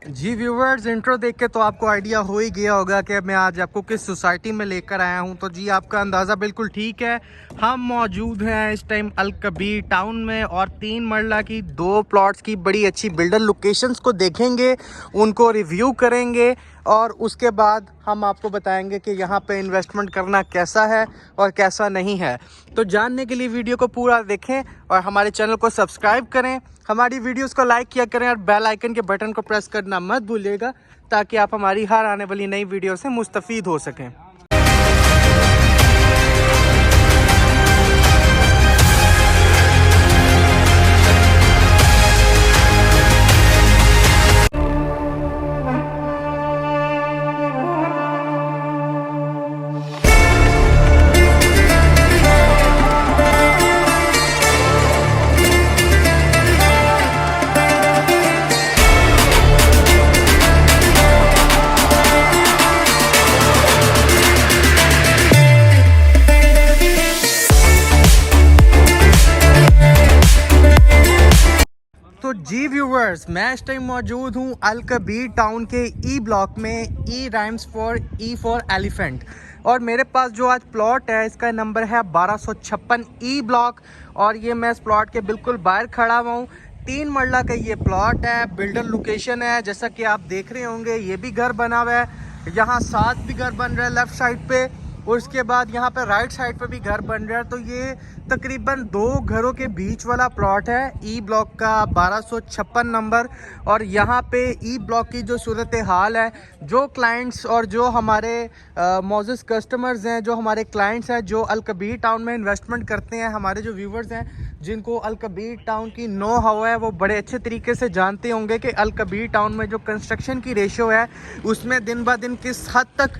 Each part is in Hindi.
जी व्यूवर्स, इंट्रो देख के तो आपको आइडिया हो ही गया होगा कि मैं आज आपको किस सोसाइटी में लेकर आया हूं। तो जी आपका अंदाज़ा बिल्कुल ठीक है। हम मौजूद हैं इस टाइम अल कबीर टाउन में और 3 मरला की 2 प्लॉट्स की बड़ी अच्छी बिल्डर लोकेशंस को देखेंगे, उनको रिव्यू करेंगे और उसके बाद हम आपको बताएंगे कि यहाँ पे इन्वेस्टमेंट करना कैसा है और कैसा नहीं है। तो जानने के लिए वीडियो को पूरा देखें और हमारे चैनल को सब्सक्राइब करें, हमारी वीडियोस को लाइक किया करें और बेल आइकन के बटन को प्रेस करना मत भूलिएगा ताकि आप हमारी हर आने वाली नई वीडियो से मुस्तफ़ीद हो सकें। तो जी व्यूवर्स, मैं इस टाइम मौजूद हूँ अल कबीर टाउन के ई ब्लॉक में। E rhymes for E for elephant और मेरे पास जो आज प्लॉट है इसका नंबर है 1256 ई ब्लॉक और ये मैं इस प्लॉट के बिल्कुल बाहर खड़ा हुआ हूँ। 3 मरला का ये प्लॉट है, बिल्डर लोकेशन है। जैसा कि आप देख रहे होंगे ये भी घर बना हुआ है, यहाँ 7 भी घर बन रहा है लेफ़्ट साइड पे और उसके बाद यहाँ पे राइट साइड पे भी घर बन रहा है। तो ये तकरीबन 2 घरों के बीच वाला प्लॉट है ई ब्लॉक का 1256 नंबर। और यहाँ पे ई ब्लॉक की जो सूरत हाल है, जो क्लाइंट्स और जो हमारे मौजूद कस्टमर्स हैं, जो हमारे क्लाइंट्स हैं जो अल कबीर टाउन में इन्वेस्टमेंट करते हैं, हमारे जो व्यूवर्स हैं जिनको अल कबीर टाउन की नो हवा है, वो बड़े अच्छे तरीके से जानते होंगे कि अल कबीर टाउन में जो कंस्ट्रक्शन की रेशो है उसमें दिन ब दिन किस हद तक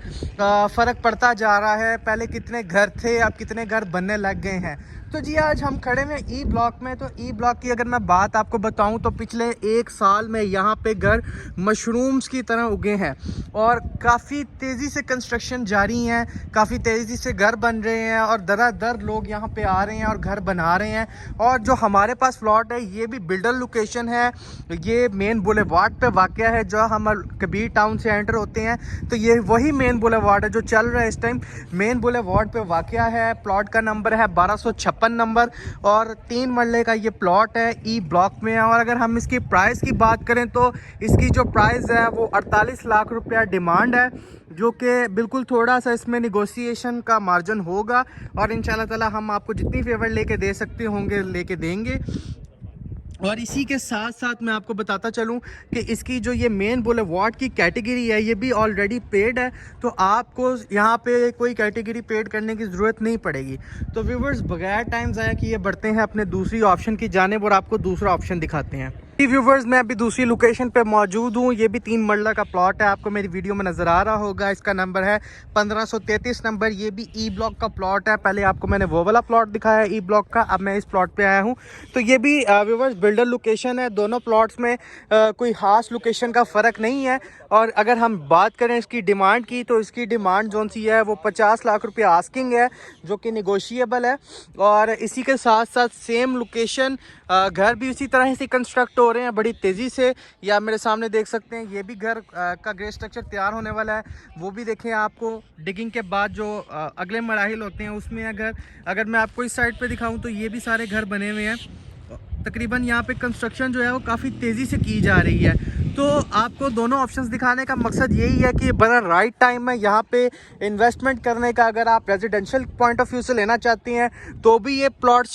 फ़र्क पड़ता जा रहा है। पहले कितने घर थे, अब कितने घर बनने लग गए हैं। तो जी आज हम खड़े हैं ई ब्लॉक में। तो ई ब्लॉक की अगर मैं बात आपको बताऊं तो पिछले 1 साल में यहाँ पे घर मशरूम्स की तरह उगे हैं और काफ़ी तेज़ी से कंस्ट्रक्शन जारी है, काफ़ी तेज़ी से घर बन रहे हैं और दर लोग यहाँ पे आ रहे हैं और घर बना रहे हैं। और जो हमारे पास प्लॉट है ये भी बिल्डर लोकेशन है, ये मेन बुलेवार्ड पे वाक़या है। जो हम कबीर टाउन से एंटर होते हैं तो ये वही मेन बुलेवार्ड है जो चल रहा है इस टाइम, मेन बुलेवार्ड पे वाक़या है। प्लॉट का नंबर है 1256 नंबर और 3 मरले का ये प्लॉट है, ई ब्लॉक में है। और अगर हम इसकी प्राइस की बात करें तो इसकी जो प्राइस है वो 48 लाख रुपया डिमांड है, जो कि बिल्कुल थोड़ा सा इसमें निगोशिएशन का मार्जिन होगा और इंशाल्लाह ताला हम आपको जितनी फेवर लेके दे सकते होंगे लेके देंगे। और इसी के साथ साथ मैं आपको बताता चलूं कि इसकी जो ये मेन बुलेवार्ड की कैटेगरी है ये भी ऑलरेडी पेड है, तो आपको यहाँ पे कोई कैटेगरी पेड करने की ज़रूरत नहीं पड़ेगी। तो व्यूवर्स, बगैर टाइम ज़ाया किए बढ़ते हैं अपने दूसरी ऑप्शन की जानिब और आपको दूसरा ऑप्शन दिखाते हैं। व्यूवर्स, मैं अभी दूसरी लोकेशन पे मौजूद हूँ। ये भी 3 मरला का प्लॉट है, आपको मेरी वीडियो में नज़र आ रहा होगा। इसका नंबर है 1533 नंबर। ये भी ई ब्लॉक का प्लॉट है। पहले आपको मैंने वो वाला प्लॉट दिखाया ई ब्लॉक का, अब मैं इस प्लॉट पे आया हूँ। तो ये भी व्यूवर्स बिल्डर लोकेशन है। दोनों प्लॉट्स में कोई ख़ास लोकेशन का फ़र्क नहीं है। और अगर हम बात करें इसकी डिमांड की तो इसकी डिमांड जोन सी है वो 50 लाख रुपया आस्किंग है, जो कि निगोशिएबल है। और इसी के साथ साथ सेम लोकेशन, घर भी इसी तरह से कंस्ट्रक्ट हो रहे हैं बड़ी तेज़ी से। या मेरे सामने देख सकते हैं ये भी घर का ग्रे स्ट्रक्चर तैयार होने वाला है, वो भी देखें। आपको डिगिंग के बाद जो अगले मराहिल होते हैं उसमें अगर मैं आपको इस साइड पे दिखाऊं तो ये भी सारे घर बने हुए हैं। तकरीबन यहाँ पे कंस्ट्रक्शन जो है वो काफ़ी तेज़ी से की जा रही है। तो आपको दोनों ऑप्शंस दिखाने का मकसद यही है कि बड़ा राइट टाइम है यहाँ पे इन्वेस्टमेंट करने का। अगर आप रेजिडेंशियल पॉइंट ऑफ व्यू से लेना चाहती हैं तो भी ये प्लॉट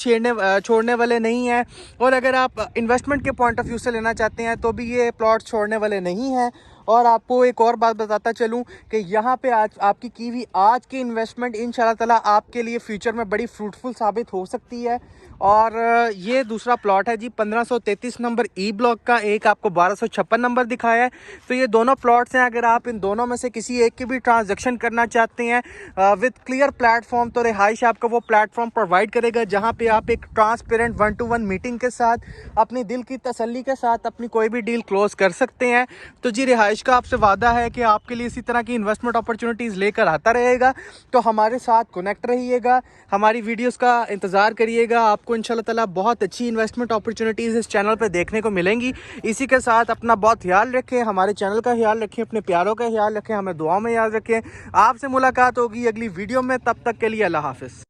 छोड़ने वाले नहीं हैं, और अगर आप इन्वेस्टमेंट के पॉइंट ऑफ व्यू से लेना चाहते हैं तो भी ये प्लॉट छोड़ने वाले नहीं हैं। और आपको एक और बात बताता चलूं कि यहाँ पे आज आपकी की हुई आज की इन्वेस्टमेंट इंशाल्लाह ताला आपके लिए फ्यूचर में बड़ी फ्रूटफुल साबित हो सकती है। और ये दूसरा प्लॉट है जी 1533 नंबर ई ब्लॉक का, एक आपको 1256 नंबर दिखाया है। तो ये दोनों प्लॉट्स हैं। अगर आप इन दोनों में से किसी एक की भी ट्रांजैक्शन करना चाहते हैं विद क्लियर प्लेटफॉर्म, तो रिहाइश आपको वो प्लेटफॉर्म प्रोवाइड करेगा जहाँ पे आप एक ट्रांसपेरेंट 1-to-1 मीटिंग के साथ अपनी दिल की तसल्ली के साथ अपनी कोई भी डील क्लोज कर सकते हैं। तो जी रिहाइश का आपसे वादा है कि आपके लिए इसी तरह की इन्वेस्टमेंट अपॉर्चुनिटीज़ लेकर आता रहेगा। तो हमारे साथ कनेक्ट रहिएगा, हमारी वीडियोज़ का इंतज़ार करिएगा। आपको इंशाल्लाह ताला बहुत अच्छी इन्वेस्टमेंट अपॉर्चुनिटीज़ इस चैनल पर देखने को मिलेंगी। इसी के साथ अपना बहुत ख्याल रखें, हमारे चैनल का ख्याल रखें, अपने प्यारों का ख्याल रखें, हमें दुआ में याद रखें। आपसे मुलाकात होगी अगली वीडियो में, तब तक के लिए अल्लाह हाफिज़।